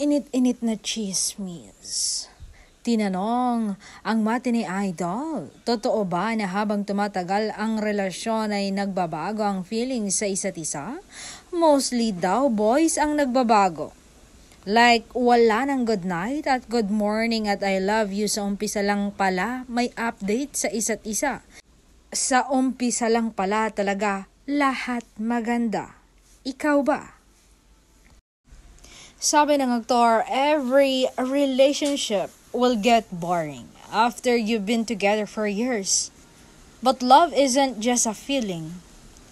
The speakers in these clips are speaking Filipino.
Mainit-init na chismis. Tinanong ang matinee idol, totoo ba na habang tumatagal ang relasyon ay nagbabago ang feelings sa isa't isa? Mostly daw boys ang nagbabago. Like wala ng good night at good morning at I love you sa umpisa lang pala may update sa isa't isa. Sa umpisa lang pala talaga lahat maganda. Ikaw ba? Sabi ng aktor, every relationship will get boring after you've been together for years. But love isn't just a feeling.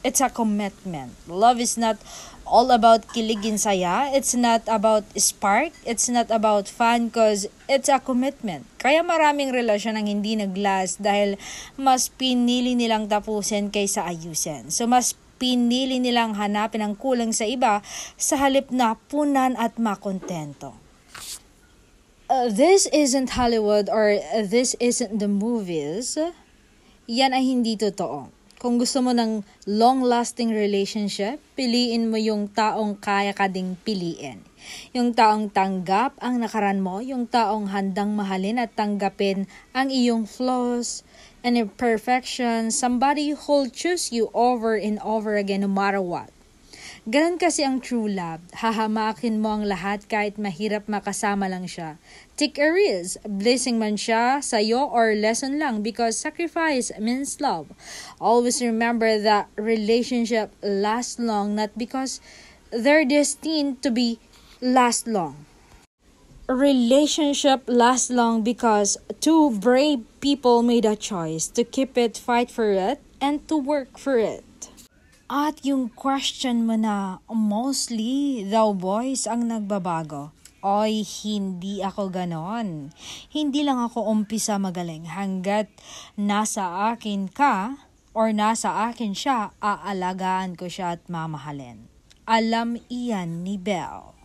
It's a commitment. Love is not all about kiligin saya. It's not about spark. It's not about fun cause it's a commitment. Kaya maraming relasyon ang hindi nag-last dahil mas pinili nilang tapusin kaysa ayusin. So mas pinili nilang hanapin ang kulang sa iba sa halip na punan at makontento. This isn't Hollywood or this isn't the movies. Yan ay hindi totoo. Kung gusto mo ng long-lasting relationship, piliin mo yung taong kaya ka ding piliin. Yung taong tanggap ang nakaraan mo, yung taong handang mahalin at tanggapin ang iyong flaws and imperfections, somebody who'll choose you over and over again no matter what. Ganun kasi ang true love. Hahamakin mo ang lahat kahit mahirap makasama lang siya. Take a risk. Blessing man siya sa'yo or lesson lang because sacrifice means love. Always remember that relationship lasts long not because they're destined to be last long. A relationship lasts long because two brave people made a choice to keep it, fight for it, and to work for it. At yung question mo na mostly daw boys ang nagbabago. Oy, hindi ako ganon. Hindi lang ako umpisa magaling. Hanggat nasa akin ka or nasa akin siya, aalagaan ko siya at mamahalin. Alam iyan ni Belle.